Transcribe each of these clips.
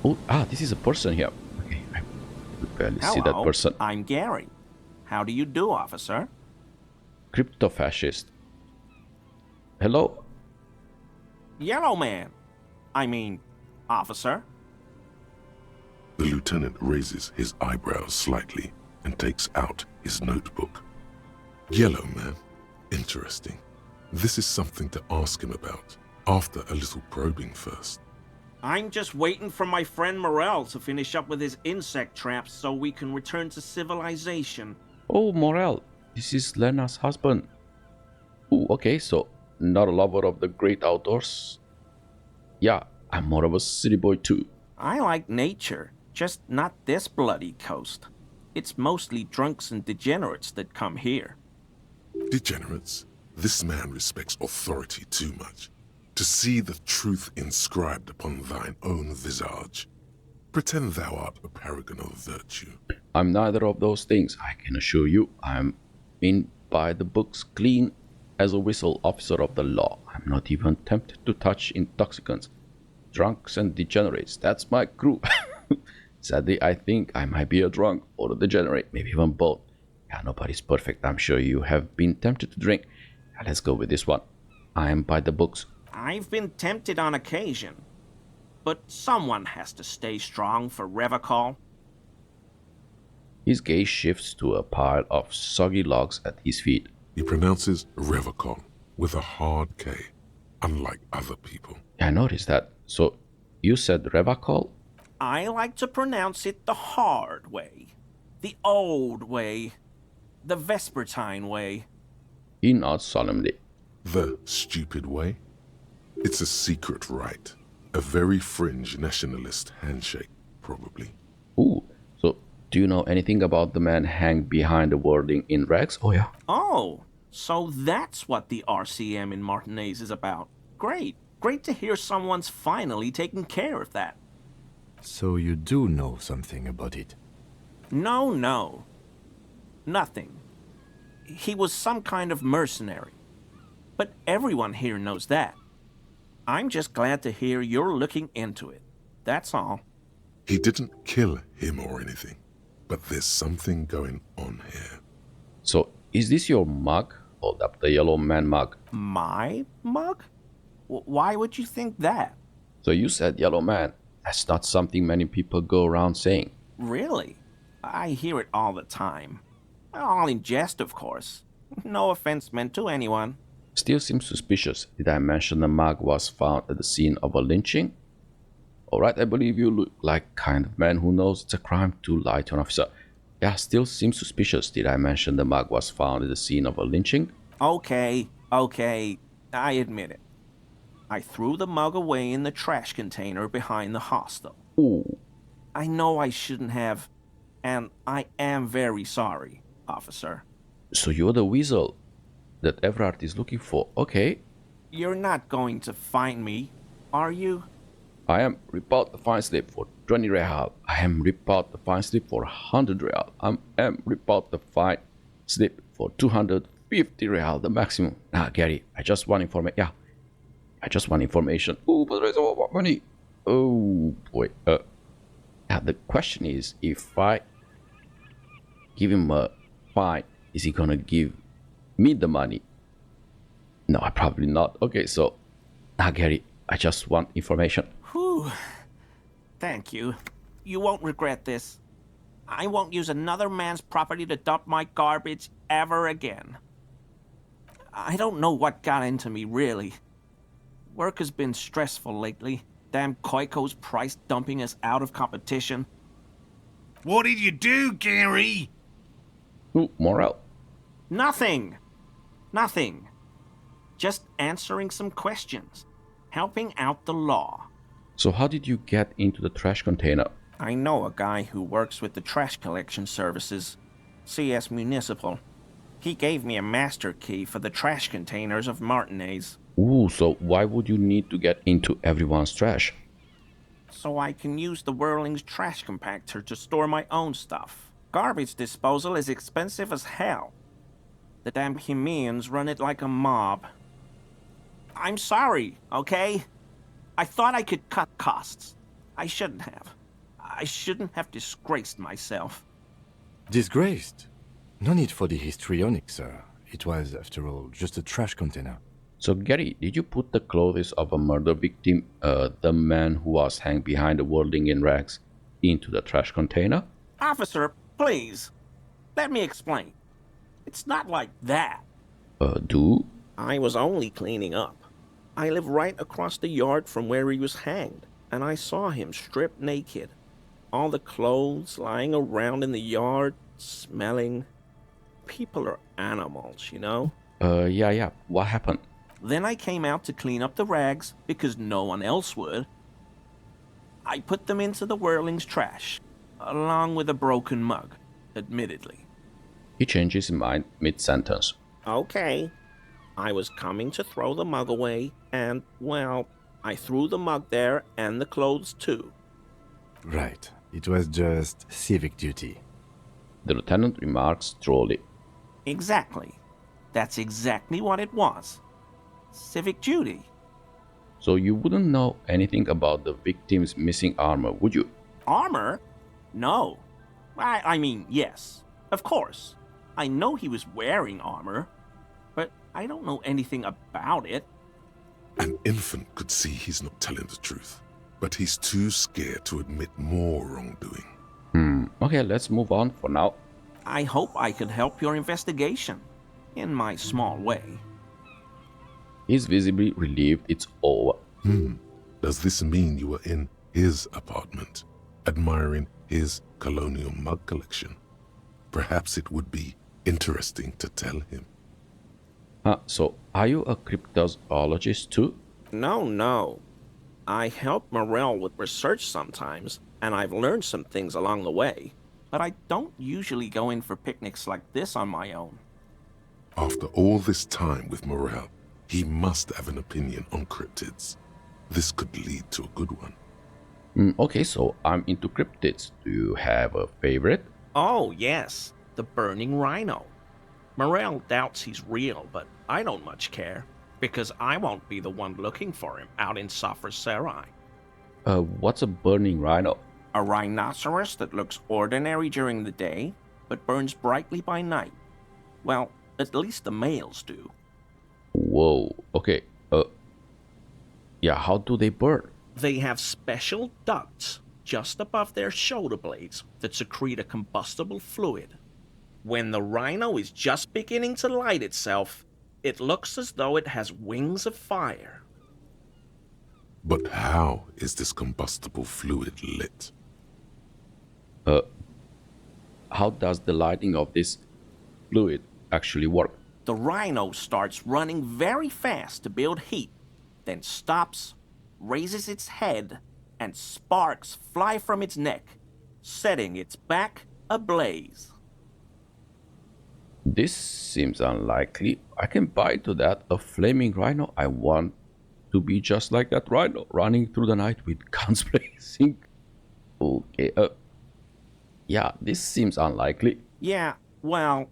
Oh, this is a person here. Okay, I could barely see that Hello, person. I'm Gary. How do you do, officer? Crypto fascist. Hello? Yellow man. I mean, officer. The lieutenant raises his eyebrows slightly and takes out his notebook. Yellow man. Interesting. This is something to ask him about, after a little probing first. I'm just waiting for my friend Morel to finish up with his insect traps so we can return to civilization. Oh, Morel. This is Lena's husband. Oh, okay, so not a lover of the great outdoors. Yeah, I'm more of a city boy too. I like nature, just not this bloody coast. It's mostly drunks and degenerates that come here. Degenerates. This man respects authority too much. To see the truth inscribed upon thine own visage. Pretend thou art a paragon of virtue. I'm neither of those things, I can assure you. I'm in by the books, clean as a whistle, officer of the law. I'm not even tempted to touch intoxicants. Drunks and degenerates, that's my crew. Sadly, I think I might be a drunk or a degenerate, maybe even both. Yeah, nobody's perfect. I'm sure you have been tempted to drink. Yeah, let's go with this one. I'm by the books. I've been tempted on occasion, but someone has to stay strong for Revacol. His gaze shifts to a pile of soggy logs at his feet. He pronounces Revacol with a hard K, unlike other people. I noticed that. So, you said Revacol? I like to pronounce it the hard way, the old way, the Vespertine way. He nods solemnly. The stupid way? It's a secret rite. A very fringe nationalist handshake, probably. Ooh, so do you know anything about the man hanged behind the wording in rags? Oh, yeah. Oh, so that's what the RCM in Martinez is about. Great. Great to hear someone's finally taking care of that. So you do know something about it? No. Nothing. He was some kind of mercenary. But everyone here knows that. I'm just glad to hear you're looking into it. That's all. He didn't kill him or anything, but there's something going on here. So, is this your mug? Hold up the yellow man mug. My mug? Why would you think that? So you said yellow man. That's not something many people go around saying. Really? I hear it all the time. All in jest, of course. No offense meant to anyone. Still seems suspicious. Did I mention the mug was found at the scene of a lynching? Alright, I believe you look like kind of man who knows it's a crime to lie to an officer. Yeah, still seems suspicious. Did I mention the mug was found at the scene of a lynching? Okay, I admit it. I threw the mug away in the trash container behind the hostel. Ooh. I know I shouldn't have, and I am very sorry, officer. So you're the Weasel that Everard is looking for. Okay. You're not going to find me, are you? I am report the fine slip for 20 real. I am report the fine slip for 100 real. I am report the fine slip for 250 real, the maximum. Gary, I just want information. Yeah, I just want information. Oh, but there's a lot of money. Oh boy. Yeah, the question is, if I give him a fine, is he gonna give me the money? No, probably not. Okay, so Gary, I just want information. Whew. Thank you. You won't regret this. I won't use another man's property to dump my garbage ever again. I don't know what got into me, really. Work has been stressful lately. Damn Koiko's price dumping us out of competition. What did you do, Gary? Ooh, morale. Nothing. Just answering some questions. Helping out the law. So how did you get into the trash container? I know a guy who works with the trash collection services. CS Municipal. He gave me a master key for the trash containers of Martinez. Ooh, so why would you need to get into everyone's trash? So I can use the Whirling's trash compactor to store my own stuff. Garbage disposal is expensive as hell. The damn Hemians run it like a mob. I'm sorry, okay? I thought I could cut costs. I shouldn't have. I shouldn't have disgraced myself. Disgraced? No need for the histrionic, sir. It was, after all, just a trash container. So Gary, did you put the clothes of a murder victim, the man who was hanged behind the whirling in rags, into the trash container? Officer, please. Let me explain. It's not like that. Do? I was only cleaning up. I live right across the yard from where he was hanged, and I saw him stripped naked. All the clothes lying around in the yard, smelling. People are animals, you know? Yeah. What happened? Then I came out to clean up the rags because no one else would. I put them into the whirling's trash, along with a broken mug, admittedly. He changes his mind mid-sentence. Okay. I was coming to throw the mug away, and, well, I threw the mug there and the clothes too. Right. It was just civic duty. The lieutenant remarks drolly. Exactly. That's exactly what it was. Civic duty. So you wouldn't know anything about the victim's missing armor, would you? Armor? No. I mean, yes. Of course. I know he was wearing armor, but I don't know anything about it. An infant could see he's not telling the truth, but he's too scared to admit more wrongdoing. Okay, let's move on for now. I hope I could help your investigation, in my small way. He's visibly relieved it's over. Does this mean you were in his apartment, admiring his colonial mug collection? Perhaps it would be interesting to tell him. So are you a cryptozoologist too? No. I help Morel with research sometimes, and I've learned some things along the way. But I don't usually go in for picnics like this on my own. After all this time with Morel, he must have an opinion on cryptids. This could lead to a good one. Okay, so I'm into cryptids. Do you have a favorite? Oh, yes, the burning rhino. Morel doubts he's real, but I don't much care, because I won't be the one looking for him out in Safra Serai. What's a burning rhino? A rhinoceros that looks ordinary during the day, but burns brightly by night. Well, at least the males do. Whoa, okay. Yeah, how do they burn? They have special ducts just above their shoulder blades that secrete a combustible fluid. When the rhino is just beginning to light itself, it looks as though it has wings of fire. But how is this combustible fluid lit? How does the lighting of this fluid actually work? The rhino starts running very fast to build heat, then stops, raises its head, and sparks fly from its neck, setting its back ablaze. This seems unlikely. I can buy to that. A flaming rhino. I want to be just like that rhino, running through the night with guns blazing. Okay, yeah, this seems unlikely. Yeah, well,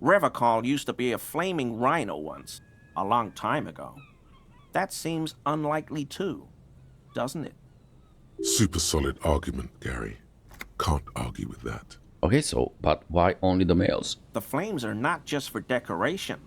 Revacol used to be a flaming rhino once, a long time ago. That seems unlikely too, doesn't it? Super solid argument, Gary. Can't argue with that. Okay, so, but why only the males? The flames are not just for decoration.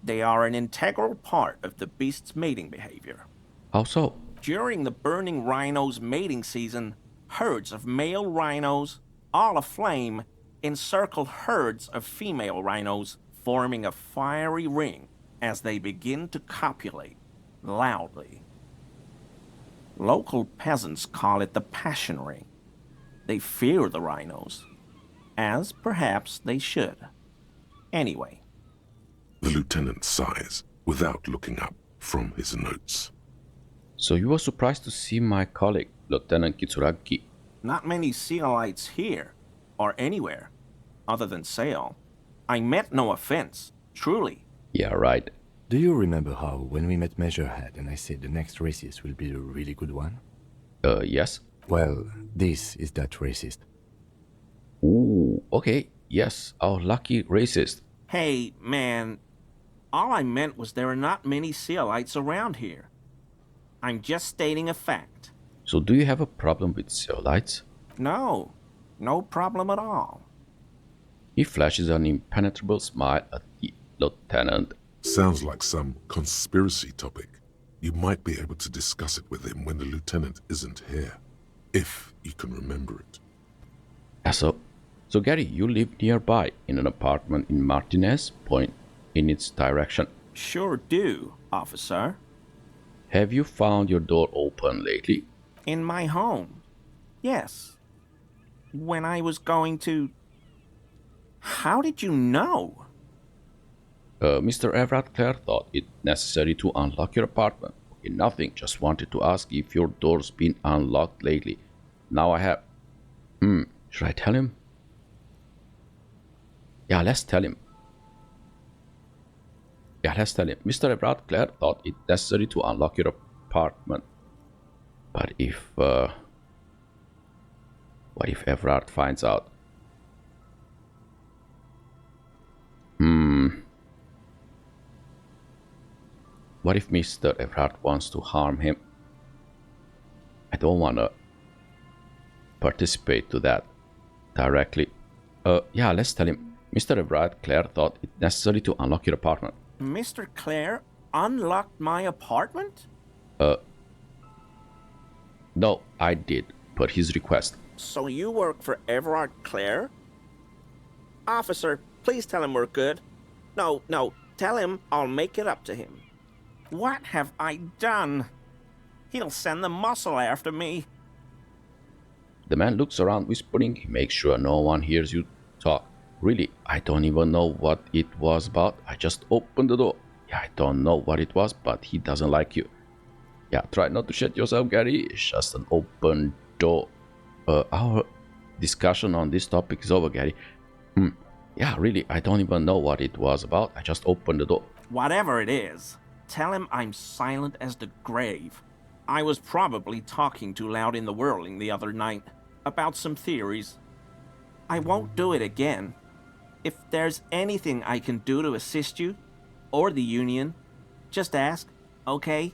They are an integral part of the beast's mating behavior. How so? During the burning rhino's mating season, herds of male rhinos, all aflame, encircle herds of female rhinos, forming a fiery ring as they begin to copulate loudly. Local peasants call it the passion ring. They fear the rhinos, as perhaps they should. Anyway. The lieutenant sighs without looking up from his notes. So you were surprised to see my colleague, Lieutenant Kitsuragi. Not many Sealites here, or anywhere, other than Sail. I meant no offense, truly. Yeah, right. Do you remember how, when we met Measurehead and I said the next racist will be a really good one? Yes. Well, this is that racist. Ooh, okay. Yes, our lucky racist. Hey, man, all I meant was there are not many Sealites around here. I'm just stating a fact. So do you have a problem with escalates? No, no problem at all. He flashes an impenetrable smile at the lieutenant. Sounds like some conspiracy topic. You might be able to discuss it with him when the lieutenant isn't here, if you can remember it. Yeah, so Gary, you live nearby in an apartment in Martinez Point in its direction. Sure do, officer. Have you found your door open lately? In my home. Yes. When I was going to... How did you know? Mr. Everard Clare thought it necessary to unlock your apartment. Okay, nothing, just wanted to ask if your door's been unlocked lately. Now I have... should I tell him? Yeah, let's tell him. Mr. Everard Clare thought it necessary to unlock your apartment. But if... what if Everard finds out? What if Mr. Everard wants to harm him? I don't want to participate to that directly. Yeah, let's tell him. Mr. Everard Clare thought it necessary to unlock your apartment. Mr. Clare unlocked my apartment? No, I did, per his request. So you work for Everard Clare? Officer, please tell him we're good. No, tell him I'll make it up to him. What have I done? He'll send the muscle after me. The man looks around whispering. He makes sure no one hears you talk. Really, I don't even know what it was about. I just opened the door. Yeah, I don't know what it was, but he doesn't like you. Yeah, try not to shut yourself, Gary. It's just an open door. Our discussion on this topic is over, Gary. Yeah, really, I don't even know what it was about. I just opened the door. Whatever it is, tell him I'm silent as the grave. I was probably talking too loud in the whirling the other night about some theories. I won't do it again. If there's anything I can do to assist you, or the Union, just ask, okay?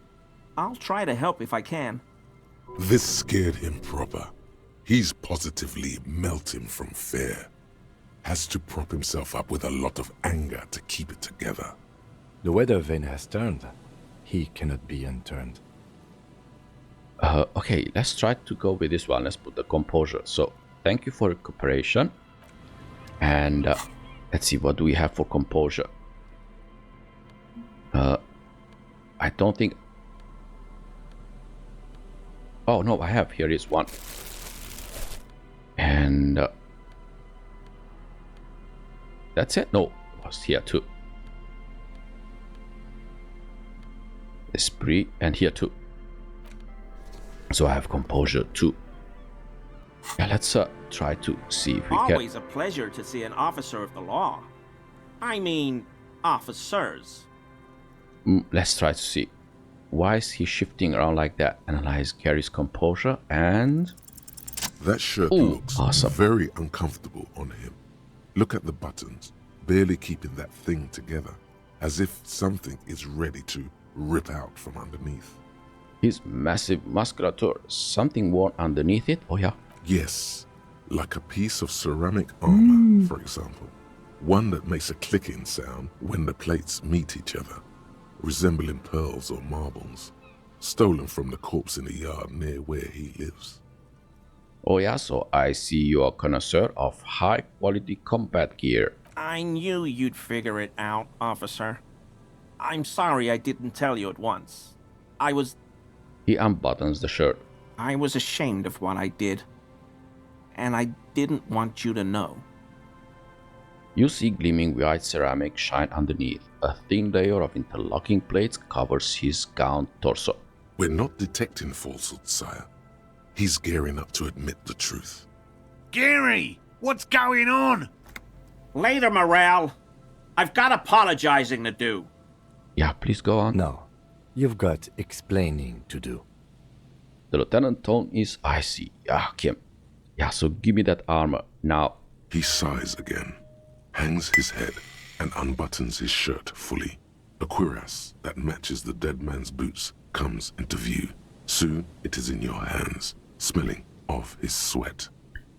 I'll try to help if I can. This scared him proper. He's positively melting from fear. Has to prop himself up with a lot of anger to keep it together. The weather vane has turned. He cannot be unturned. Okay, let's try to go with this one. Let's put the composure. So, thank you for your cooperation. And let's see, what do we have for composure? I don't think... Oh, no, I have. Here is one. And... that's it? No, it was here too. Esprit, and here too. So I have composure too. Yeah, let's try to see if we can... Always a pleasure to see an officer of the law. I mean, officers. Let's try to see. Why is he shifting around like that? Analyze Gary's composure and... That shirt Ooh, looks awesome. very uncomfortable on him. Look at the buttons, barely keeping that thing together, as if something is ready to rip out from underneath. His massive musculature, something worn underneath it? Oh yeah. Yes, like a piece of ceramic armor, for example. One that makes a clicking sound when the plates meet each other, resembling pearls or marbles, stolen from the corpse in the yard near where he lives. Oh yeah, so I see you're a connoisseur of high quality combat gear. I knew you'd figure it out, officer. I'm sorry I didn't tell you at once. He unbuttons the shirt. I was ashamed of what I did. And I didn't want you to know. You see gleaming white ceramic shine underneath. A thin layer of interlocking plates covers his gaunt torso. We're not detecting falsehood, sire. He's gearing up to admit the truth. Gary, what's going on? Later, Morale. I've got apologizing to do. Yeah, please go on. No, you've got explaining to do. The lieutenant tone is icy. Yeah, Kim. Yeah, so give me that armor. Now. He sighs again, hangs his head, and unbuttons his shirt fully. A cuirass that matches the dead man's boots comes into view. Soon it is in your hands, smelling of his sweat.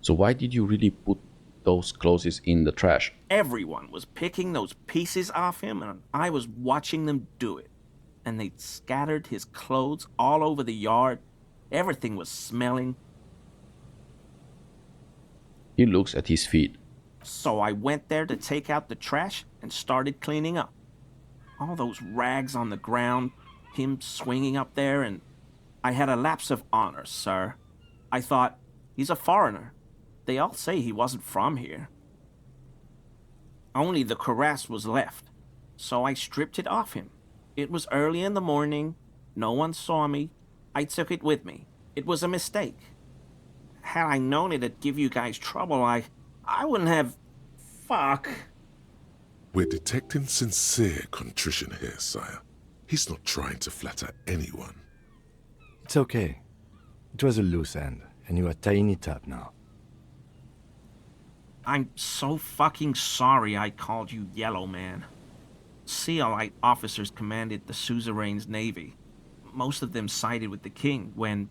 So why did you really put those clothes in the trash? Everyone was picking those pieces off him, and I was watching them do it. And they'd scattered his clothes all over the yard. Everything was smelling. He looks at his feet. So I went there to take out the trash and started cleaning up. All those rags on the ground, him swinging up there, and I had a lapse of honor, sir. I thought, he's a foreigner. They all say he wasn't from here. Only the cuirass was left, so I stripped it off him. It was early in the morning. No one saw me. I took it with me. It was a mistake. Had I known it'd give you guys trouble, I wouldn't have... Fuck. We're detecting sincere contrition here, sire. He's not trying to flatter anyone. It's okay. It was a loose end, and you are tying it up now. I'm so fucking sorry I called you Yellow Man. Seolite officers commanded the suzerain's navy. Most of them sided with the king when...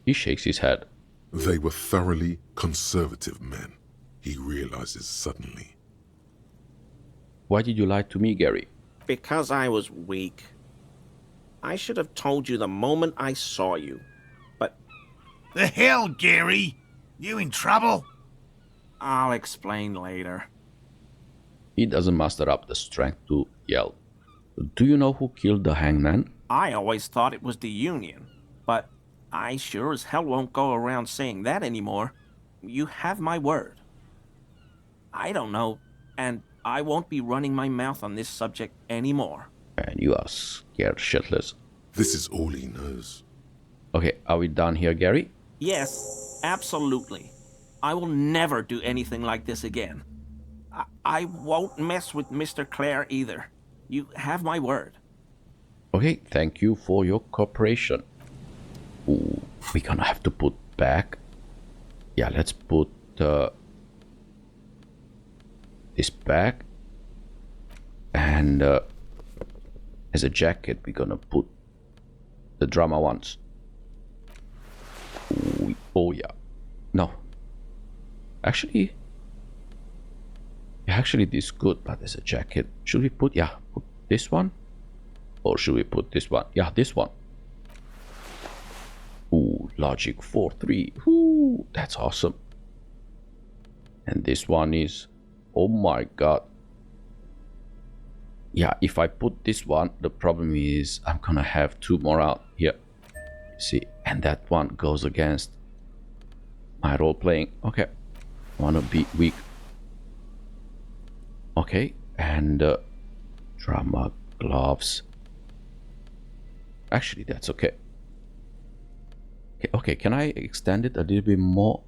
He shakes his head. They were thoroughly conservative men, he realizes suddenly. Why did you lie to me, Gary? Because I was weak. I should have told you the moment I saw you. But The hell, Gary? You in trouble? I'll explain later. He doesn't muster up the strength to yell. Do you know who killed the hangman? I always thought it was the Union, but I sure as hell won't go around saying that anymore. You have my word. I don't know, and I won't be running my mouth on this subject anymore. And you are scared shitless. This is all he knows. Okay, are we done here, Gary? Yes, absolutely. I will never do anything like this again. I won't mess with Mr. Clare either. You have my word. Okay, thank you for your cooperation. Ooh, we're gonna have to put back. Yeah, let's put this back. And as a jacket, we're gonna put the drama ones. Ooh, oh yeah. No. Actually, this is good, but as a jacket, should we put, put this one? Or should we put this one? Yeah, this one. Ooh, logic 4-3. Ooh, that's awesome. And this one is, oh my god. Yeah, if I put this one, the problem is I'm gonna have 2 more out here. See, and that one goes against my role playing. Okay, wanna be weak. Okay, and drama gloves. Actually, that's okay. Okay, can I extend it a little bit more?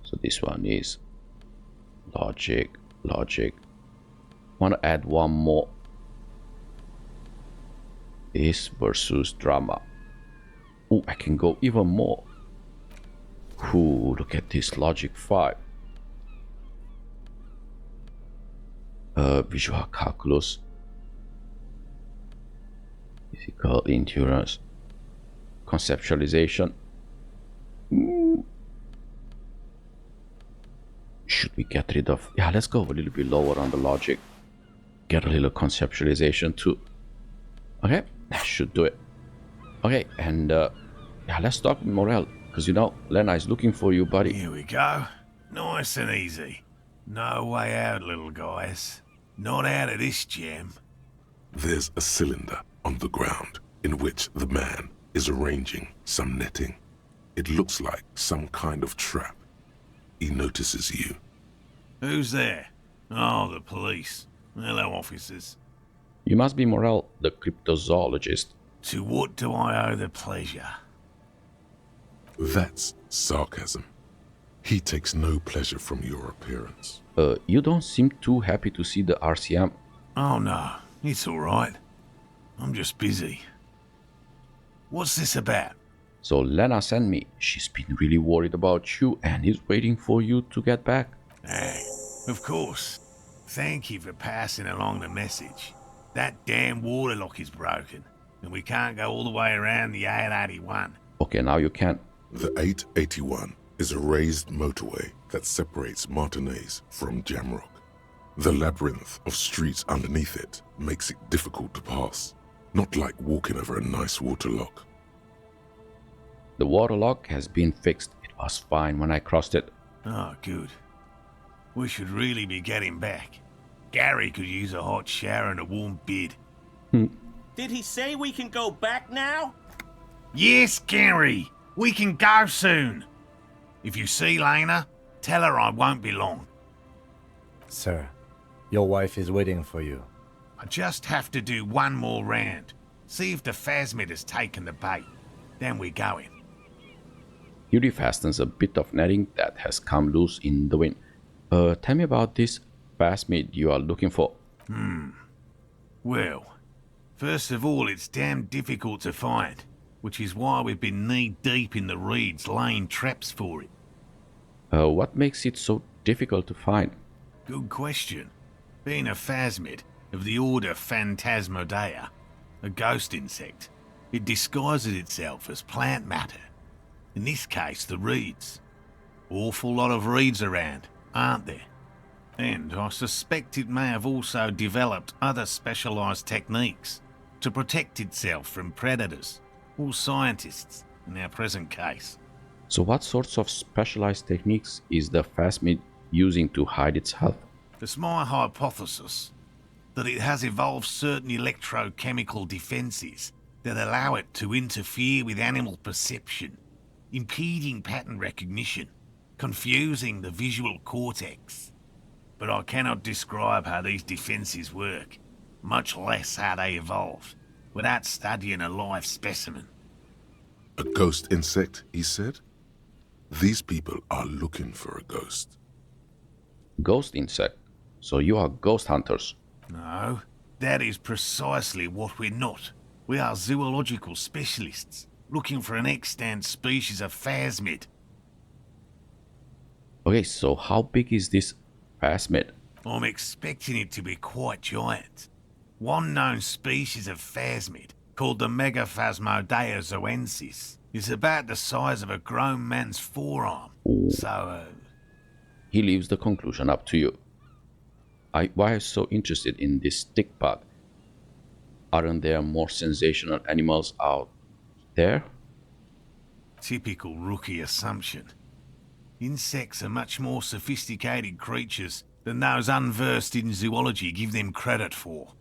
So this one is logic. Want to add one more. This versus drama. Oh, I can go even more. Ooh, look at this logic 5. Visual calculus. Physical endurance. Conceptualization. Should we get rid of... Yeah, let's go a little bit lower on the logic. Get a little conceptualization too. Okay, that should do it. Okay, and yeah, let's talk morale. Because you know, Lena is looking for you, buddy. Here we go. Nice and easy. No way out, little guys. Not out of this jam. There's a cylinder on the ground in which the man is arranging some netting. It looks like some kind of trap. He notices you. Who's there? Oh, the police. Hello, officers. You must be Morel, the cryptozoologist. To what do I owe the pleasure? That's sarcasm. He takes no pleasure from your appearance. You don't seem too happy to see the RCM. Oh no, it's all right. I'm just busy. What's this about? So Lena sent me. She's been really worried about you and is waiting for you to get back. Hey, of course. Thank you for passing along the message. That damn waterlock is broken. and we can't go all the way around the 881. Okay, now you can. The 881 is a raised motorway that separates Martinez from Jamrock. The labyrinth of streets underneath it makes it difficult to pass, not like walking over a nice waterlock. The waterlock has been fixed. It was fine when I crossed it. Oh, good. We should really be getting back. Gary could use a hot shower and a warm bed. Did he say we can go back now? Yes, Gary! We can go soon! If you see Lena, tell her I won't be long. Sir, your wife is waiting for you. I just have to do one more round. See if the phasmid has taken the bait. Then we're going. He refastens a bit of netting that has come loose in the wind. Tell me about this phasmid you are looking for. Well, first of all, it's damn difficult to find, which is why we've been knee-deep in the reeds laying traps for it. What makes it so difficult to find? Good question. Being a phasmid of the order Phantasmodea, a ghost insect, it disguises itself as plant matter. In this case, the reeds. Awful lot of reeds around, aren't there? And I suspect it may have also developed other specialised techniques to protect itself from predators or scientists in our present case. So what sorts of specialized techniques is the phasmid using to hide itself? It's my hypothesis that it has evolved certain electrochemical defences that allow it to interfere with animal perception, impeding pattern recognition, confusing the visual cortex. But I cannot describe how these defences work, much less how they evolved, without studying a live specimen. A ghost insect, he said? These people are looking for a ghost. Ghost insect. So you are ghost hunters. No, that is precisely what we're not. We are zoological specialists, looking for an extant species of phasmid. Okay, so how big is this phasmid? I'm expecting it to be quite giant. One known species of phasmid, called the Megaphasmodea zoensis, is about the size of a grown man's forearm. So, He leaves the conclusion up to you. Why are you so interested in this stick bug? Aren't there more sensational animals out there? typical rookie assumption. Insects are much more sophisticated creatures than those unversed in zoology give them credit for.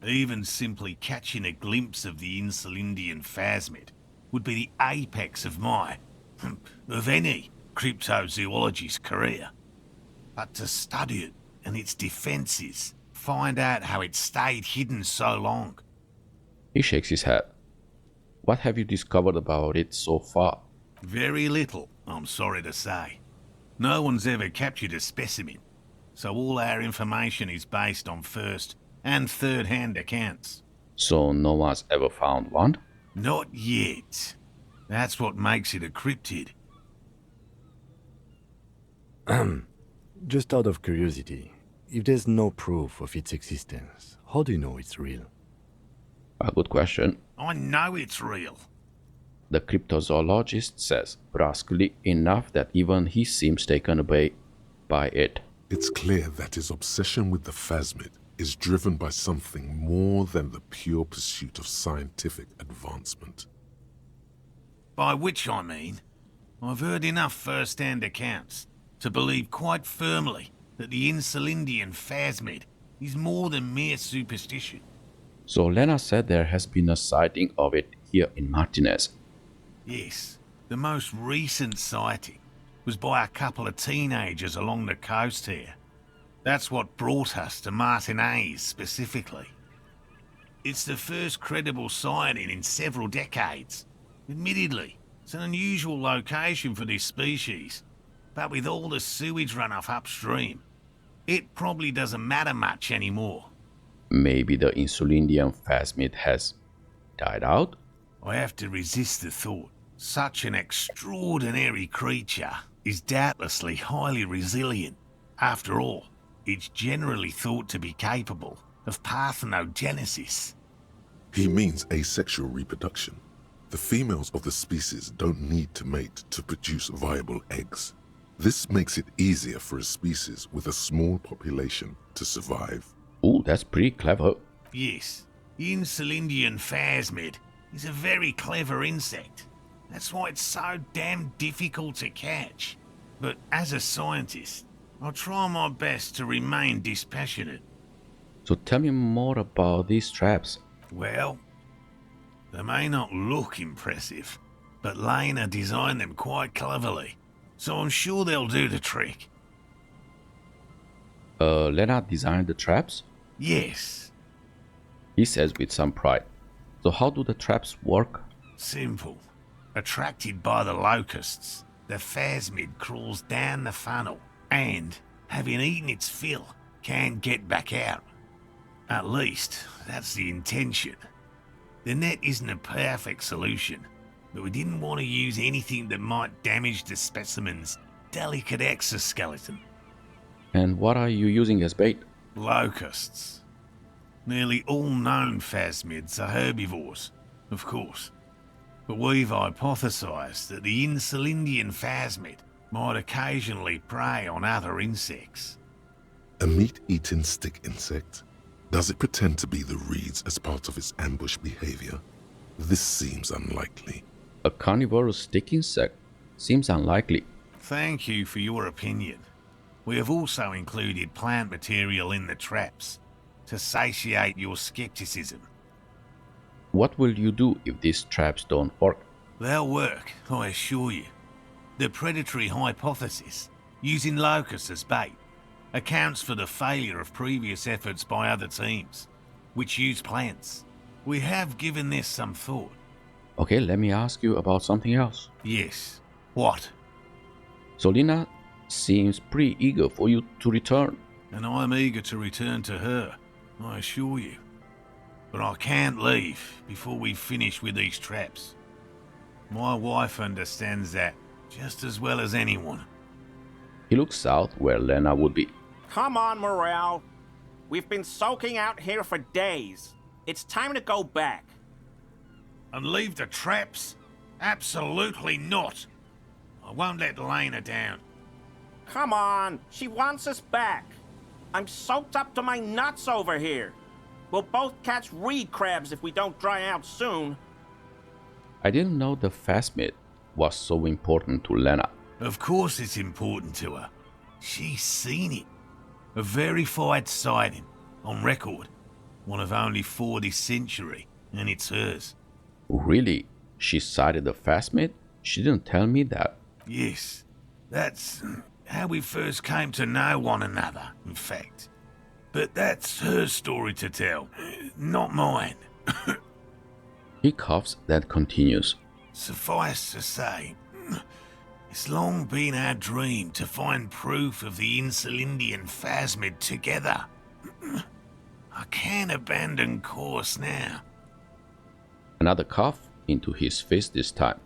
Even simply catching a glimpse of the Insulindian phasmid would be the apex of my, of any, cryptozoologist's career. But to study it and its defences, find out how it stayed hidden so long. He shakes his head. What have you discovered about it so far? Very little, I'm sorry to say. No one's ever captured a specimen, so all our information is based on first and third-hand accounts. So no one's ever found one? Not yet. That's what makes it a cryptid. Just out of curiosity, if there's no proof of its existence, how do you know it's real? A good question. I know it's real. The cryptozoologist says, brusquely enough that even he seems taken away by it. It's clear that his obsession with the phasmid is driven by something more than the pure pursuit of scientific advancement. By which I mean, I've heard enough first-hand accounts to believe quite firmly that the Insulindian phasmid is more than mere superstition. So Lena said there has been a sighting of it here in Martinez. Yes, the most recent sighting was by a couple of teenagers along the coast here. That's what brought us to Martinez specifically. It's the first credible sighting in several decades. Admittedly, it's an unusual location for this species, but with all the sewage runoff upstream, it probably doesn't matter much anymore. Maybe the Insulindian phasmid has died out? I have to resist the thought. Such an extraordinary creature is doubtlessly highly resilient. After all, it's generally thought to be capable of parthenogenesis, He means asexual reproduction. The females of the species don't need to mate to produce viable eggs. This makes it easier for a species with a small population to survive. Ooh, that's pretty clever. Yes, the Insulindian phasmid is a very clever insect. That's why it's so damn difficult to catch. But as a scientist, I'll try my best to remain dispassionate. So tell me more about these traps. Well, they may not look impressive, but Lena designed them quite cleverly, so I'm sure they'll do the trick. Lena designed the traps? Yes, He says with some pride. So how do the traps work? simple. Attracted by the locusts, the phasmid crawls down the funnel and, having eaten its fill, can't get back out. At least, that's the intention. The net isn't a perfect solution, but we didn't want to use anything that might damage the specimen's delicate exoskeleton. And what are you using as bait? Locusts. Nearly all known phasmids are herbivores, of course. But we've hypothesized that the Insulindian phasmid might occasionally prey on other insects. A meat-eating stick insect? Does it pretend to be the reeds as part of its ambush behavior? This seems unlikely. A carnivorous stick insect? Seems unlikely. Thank you for your opinion. We have also included plant material in the traps to satiate your skepticism. What will you do if these traps don't work? They'll work, I assure you. The predatory hypothesis, using locusts as bait, accounts for the failure of previous efforts by other teams, which use plants. We have given this some thought. Okay, let me ask you about something else. Yes. What? So Lena seems pretty eager for you to return. And I'm eager to return to her, I assure you. But I can't leave before we finish with these traps. My wife understands that just as well as anyone. He looks south where Lena would be. Come on, Morel. We've been soaking out here for days. It's time to go back. And leave the traps? Absolutely not. I won't let Lena down. Come on, she wants us back. I'm soaked up to my nuts over here. We'll both catch reed crabs if we don't dry out soon. I didn't know the phasmid was so important to Lena. Of course it's important to her. She's seen it. A verified sighting, on record. One of only 4 this century, and it's hers. Really? She sighted the phasmid? She didn't tell me that. Yes, that's how we first came to know one another, in fact. But that's her story to tell, not mine. He coughs, then continues. Suffice to say, it's long been our dream to find proof of the Insulindian phasmid together. I can't abandon course now. Another cough into his face this time.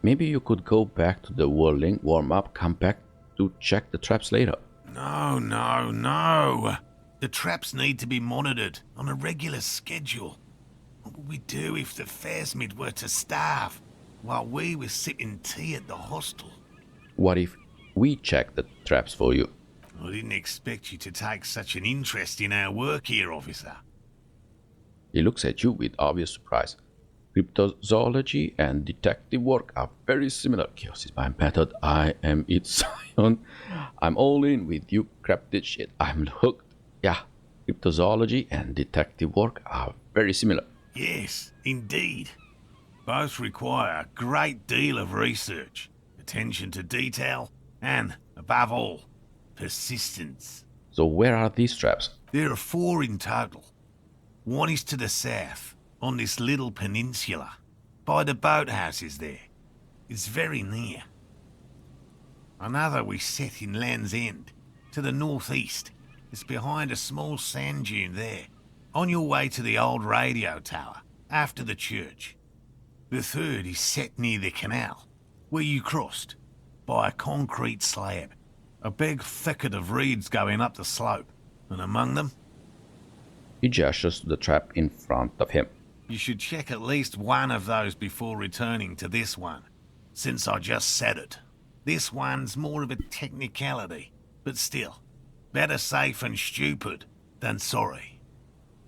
Maybe you could go back to the whirling, warm up, come back to check the traps later. No. The traps need to be monitored on a regular schedule. What would we do if the phasmid were to starve while we were sipping tea at the hostel? What if we check the traps for you? I didn't expect you to take such an interest in our work here, officer. He looks at you with obvious surprise. Cryptozoology and detective work are very similar. Chaos is my method. I am its scion. I'm all in with you cryptid shit. I'm hooked. Yeah, cryptozoology and detective work are very similar. Yes, indeed. Both require a great deal of research, attention to detail, and, above all, persistence. So where are these traps? There are 4 in total. One is to the south, on this little peninsula, by the boathouses there. It's very near. Another we set in Land's End, to the northeast. It's behind a small sand dune there, on your way to the old radio tower, after the church. The third is set near the canal, where you crossed, by a concrete slab. A big thicket of reeds going up the slope, and among them, He gestures to the trap in front of him. You should check at least one of those before returning to this one, since I just said it. This one's more of a technicality, but still, better safe and stupid than sorry.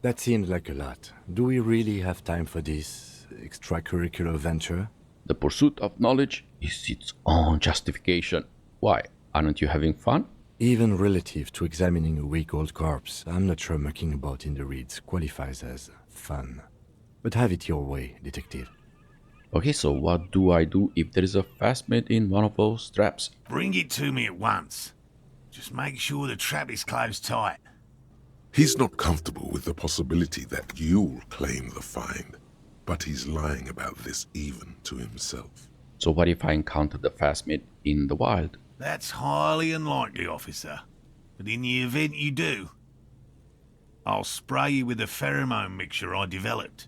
That seems like a lot. Do we really have time for this extracurricular venture? The pursuit of knowledge is its own justification. Why? Aren't you having fun? Even relative to examining a week-old corpse, I'm not sure mucking about in the reeds qualifies as fun. But have it your way, detective. Okay, so what do I do if there is a phasmid in one of those traps? Bring it to me at once. Just make sure the trap is closed tight. He's not comfortable with the possibility that you'll claim the find, but he's lying about this even to himself. So what if I encounter the phasmid in the wild? That's highly unlikely, officer. But in the event you do, I'll spray you with a pheromone mixture I developed.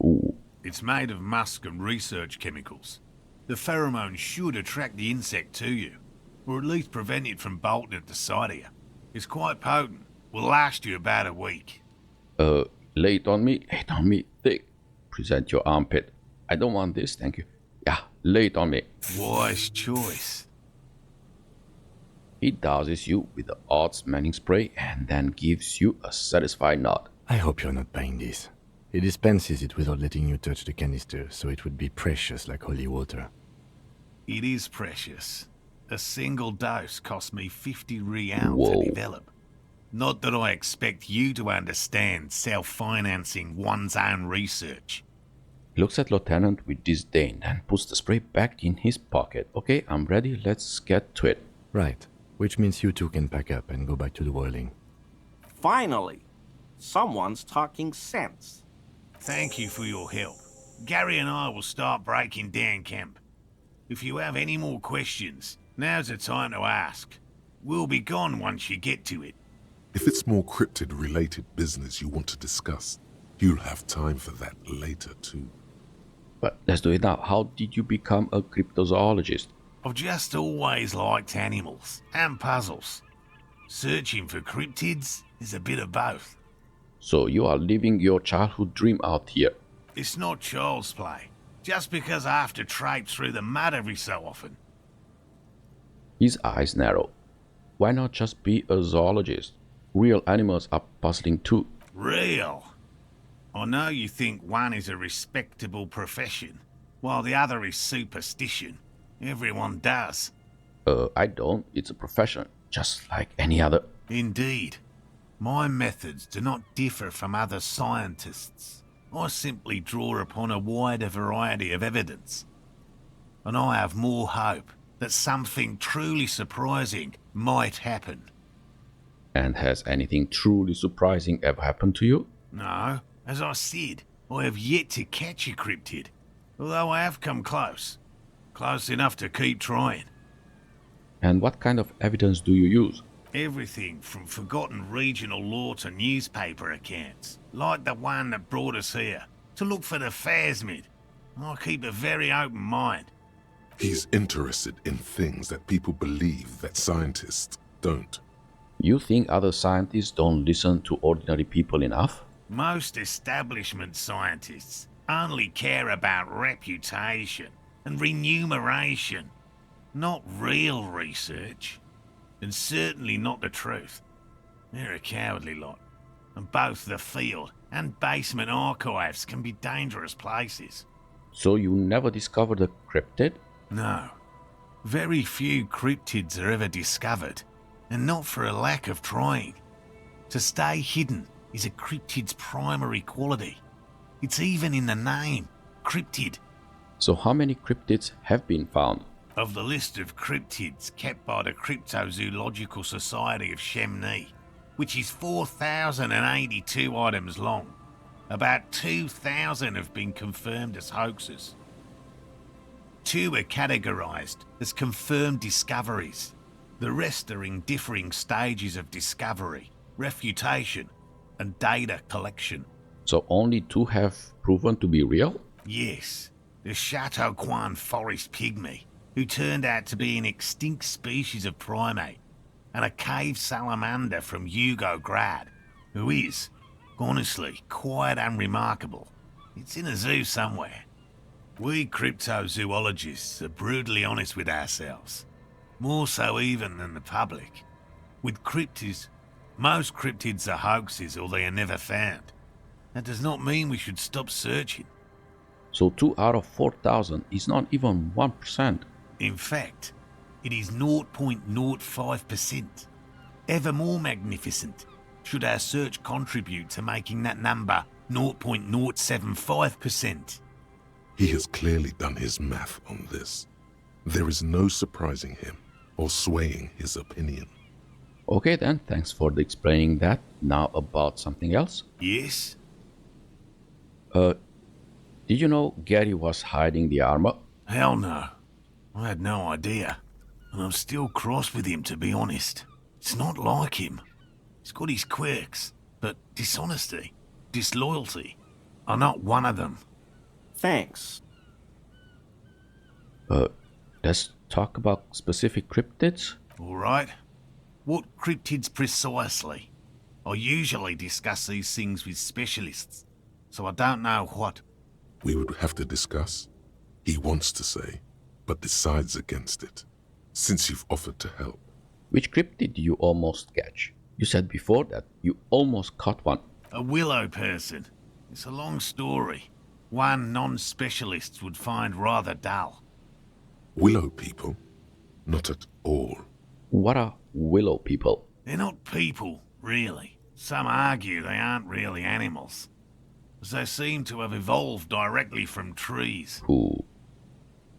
Ooh, It's made of musk and research chemicals. The pheromone should attract the insect to you, or at least prevent it from bolting at the sight of you. It's quite potent. Will last you about a week. lay it on me, thick. Present your armpit. I don't want this, thank you. Yeah, lay it on me. Wise choice. He douses you with the odd smelling spray and then gives you a satisfied nod. I hope you're not buying this. He dispenses it without letting you touch the canister, so it would be precious like holy water. It is precious. A single dose cost me 50 real Whoa. to develop. Not that I expect you to understand self-financing one's own research. He looks at Lieutenant with disdain and puts the spray back in his pocket. Okay, I'm ready, let's get to it. Right, which means you two can pack up and go back to the whirling. Finally, someone's talking sense. Thank you for your help. Gary and I will start breaking down camp. If you have any more questions, now's the time to ask. We'll be gone once you get to it. If it's more cryptid-related business you want to discuss, you'll have time for that later too. But let's do it now. How did you become a cryptozoologist? I've just always liked animals and puzzles. Searching for cryptids is a bit of both. So you are living your childhood dream out here. It's not child's play, just because I have to traipse through the mud every so often. His eyes narrow. Why not just be a zoologist? Real animals are puzzling too. Real. I know you think one is a respectable profession, while the other is superstition. Everyone does. I don't. It's a profession, just like any other. Indeed. My methods do not differ from other scientists. I simply draw upon a wider variety of evidence. And I have more hope that something truly surprising might happen. And has anything truly surprising ever happened to you? No, as I said, I have yet to catch a cryptid, although I have come close. Close enough to keep trying. And what kind of evidence do you use? Everything from forgotten regional lore to newspaper accounts, like the one that brought us here, to look for the phasmid. I keep a very open mind. He's interested in things that people believe that scientists don't. You think other scientists don't listen to ordinary people enough? Most establishment scientists only care about reputation and remuneration, not real research, and certainly not the truth. They're a cowardly lot, and both the field and basement archives can be dangerous places. So you never discovered a cryptid? No. Very few cryptids are ever discovered, and not for a lack of trying. To stay hidden is a cryptid's primary quality. It's even in the name, cryptid. So how many cryptids have been found? Of the list of cryptids kept by the Cryptozoological Society of Chemney, which is 4,082 items long, about 2,000 have been confirmed as hoaxes. 2 are categorized as confirmed discoveries. The rest are in differing stages of discovery, refutation, and data collection. So only 2 have proven to be real? Yes, the Chateau Quan forest pygmy, who turned out to be an extinct species of primate, and a cave salamander from Yugo Grad. who is, honestly, quite unremarkable. It's in a zoo somewhere. We cryptozoologists are brutally honest with ourselves. More so even than the public. With cryptids, most cryptids are hoaxes or they are never found. That does not mean we should stop searching. So 2 out of 4,000 is not even 1%. In fact, it is 0.05%. Ever more magnificent, should our search contribute to making that number 0.075%. He has clearly done his math on this. There is no surprising him or swaying his opinion. Okay then, thanks for explaining that. Now about something else. Yes? Did you know Gary was hiding the armor? Hell no. I had no idea. And I'm still cross with him, to be honest. It's not like him. He's got his quirks, but dishonesty, disloyalty are not one of them. Thanks. Let's talk about specific cryptids. All right. What cryptids precisely? I usually discuss these things with specialists, so I don't know what. We would have to discuss. He wants to say, but decides against it, since you've offered to help. Which cryptid did you almost catch? You said before that you almost caught one. A willow person. It's a long story. One non-specialist would find rather dull. Willow people? Not at all. What are willow people? They're not people, really. Some argue they aren't really animals, as they seem to have evolved directly from trees. Who?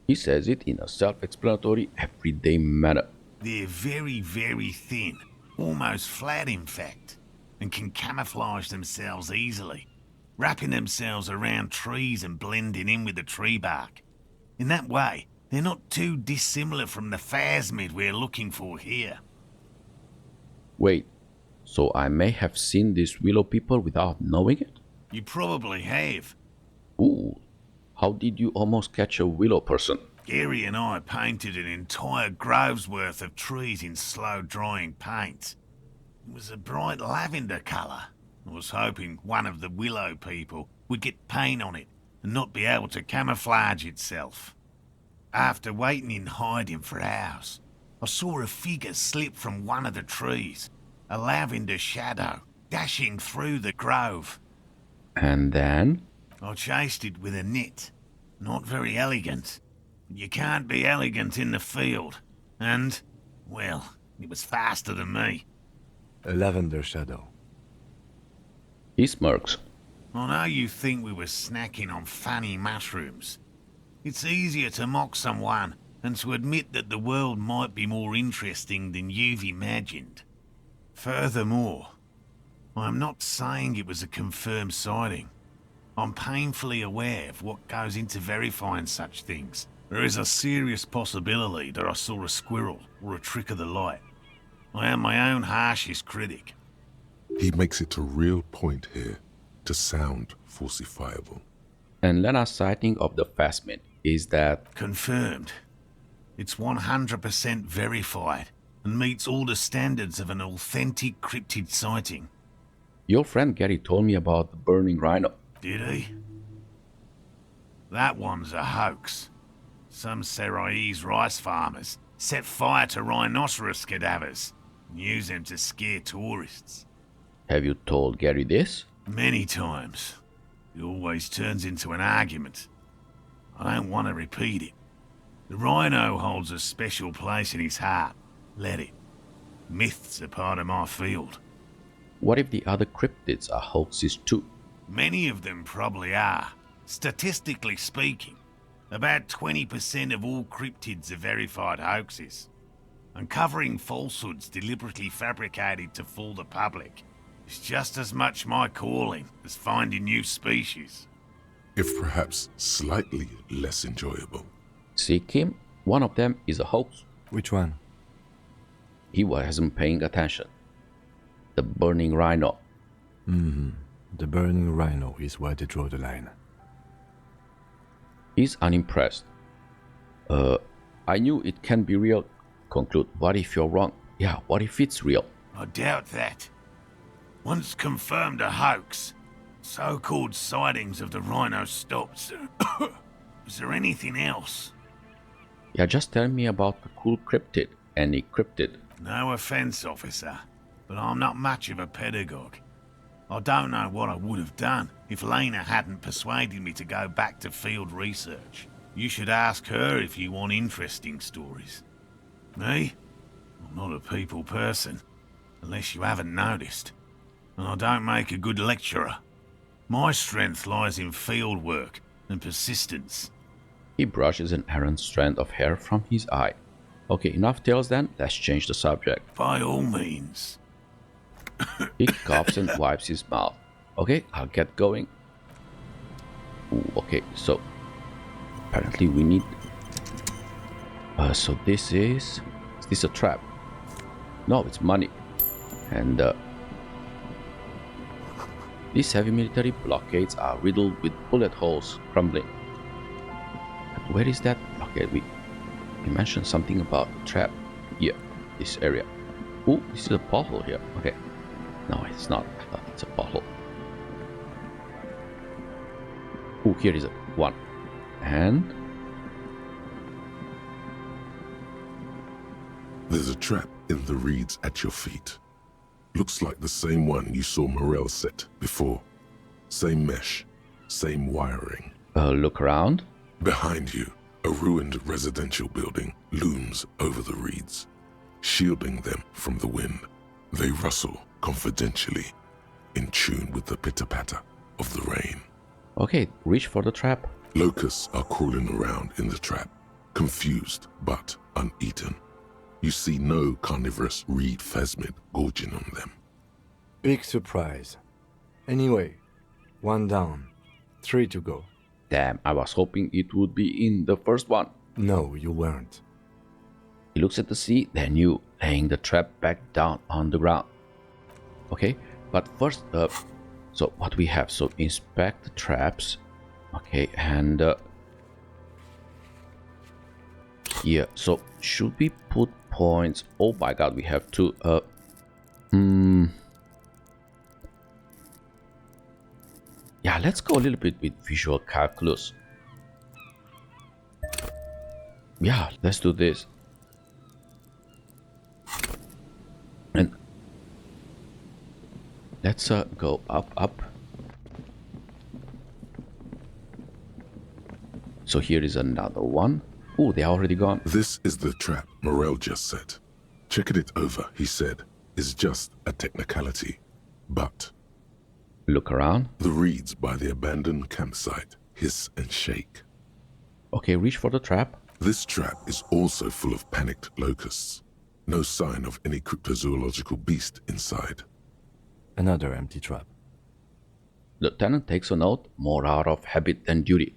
He says it in a self-explanatory, everyday manner. They're very, very thin, almost flat in fact, and can camouflage themselves easily, wrapping themselves around trees and blending in with the tree bark. In that way, they're not too dissimilar from the phasmid we're looking for here. Wait, so I may have seen these willow people without knowing it? You probably have. Ooh, how did you almost catch a willow person? Gary and I painted an entire grove's worth of trees in slow-drying paint. It was a bright lavender colour. I was hoping one of the willow people would get paint on it and not be able to camouflage itself. After waiting in hiding for hours, I saw a figure slip from one of the trees, a lavender shadow, dashing through the grove. And then? I chased it with a net. Not very elegant. You can't be elegant in the field. And, well, it was faster than me. A lavender shadow. He smirks. I know you think we were snacking on funny mushrooms. It's easier to mock someone and to admit that the world might be more interesting than you've imagined. Furthermore, I'm not saying it was a confirmed sighting. I'm painfully aware of what goes into verifying such things. There is a serious possibility that I saw a squirrel or a trick of the light. I am my own harshest critic. He makes it a real point here to sound falsifiable. And Lena's sighting of the phasmid is that... Confirmed. It's 100% verified and meets all the standards of an authentic cryptid sighting. Your friend Gary told me about the burning rhino. Did he? That one's a hoax. Some Seraise rice farmers set fire to rhinoceros cadavers and use them to scare tourists. Have you told Gary this? Many times. It always turns into an argument. I don't want to repeat it. The rhino holds a special place in his heart. Let it. Myths are part of my field. What if the other cryptids are hoaxes too? Many of them probably are. Statistically speaking, about 20% of all cryptids are verified hoaxes. Uncovering falsehoods deliberately fabricated to fool the public is just as much my calling as finding new species. If perhaps slightly less enjoyable. See, Kim, one of them is a hoax. Which one? He wasn't paying attention. The burning rhino. The burning rhino is where they draw the line. He's unimpressed. I knew it can be real. Conclude, what if you're wrong? Yeah, what if it's real? I doubt that. Once confirmed a hoax. So-called sightings of the rhino stopped. Is there anything else? Yeah, just tell me about the cool cryptid. Any cryptid? No offense, officer, but I'm not much of a pedagogue. I don't know what I would have done if Lena hadn't persuaded me to go back to field research. You should ask her if you want interesting stories. Me? I'm not a people person, unless you haven't noticed. And I don't make a good lecturer. My strength lies in field work and persistence. He brushes an errant strand of hair from his eye. Okay, enough tales then, let's change the subject. By all means. He coughs and wipes his mouth. Okay, I'll get going. Ooh, okay, so apparently we need... so this is this a trap? No, it's money. And these heavy military blockades are riddled with bullet holes crumbling. But where is that blockade? We mentioned something about the trap. Here, this area. Ooh, this is a pothole here. Okay. No, it's not. I thought it's a pothole. Ooh, here is a one. And There's a trap in the reeds at your feet. Looks like the same one you saw Morel set before. Same mesh, same wiring. look around. Behind you, a ruined residential building looms over the reeds, shielding them from the wind. They rustle confidentially, in tune with the pitter-patter of the rain. Okay, reach for the trap. Locusts are crawling around in the trap, confused but uneaten. You see no carnivorous reed phasmid gorging on them. Big surprise. Anyway, 1 down, 3 to go. Damn, I was hoping it would be in the first one. No, you weren't. He looks at the sea, then you, laying the trap back down on the ground. Okay, but first up, so what we have, so inspect the traps. Okay, and here, so should we put points? Oh my god, we have to yeah, let's go a little bit with visual calculus. Yeah, let's do this. And let's go up. So here is another one. Oh, they're already gone. This is the trap Morel just set. Checking it over, he said, is just a technicality. But Look around. the reeds by the abandoned campsite hiss and shake. Okay, reach for the trap. This trap is also full of panicked locusts. No sign of any cryptozoological beast inside. Another empty trap. Lieutenant takes a note, more out of habit than duty.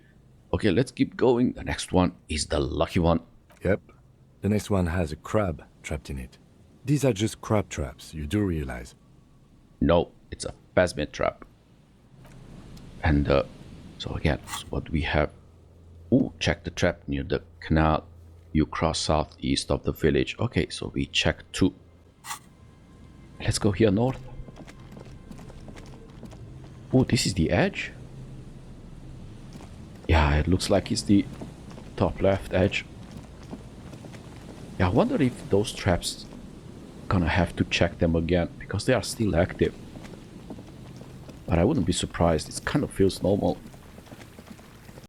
Okay, let's keep going. The next one is the lucky one. Yep. The next one has a crab trapped in it. These are just crab traps, you do realize. No, it's a phasmid trap. And so again, so what we have. Ooh, check the trap near the canal. You cross southeast of the village. Okay, so we check 2. Let's go here north. Oh, this is the edge? Yeah, it looks like it's the top left edge. Yeah, I wonder if those traps gonna have to check them again, because they are still active. But I wouldn't be surprised, it kind of feels normal.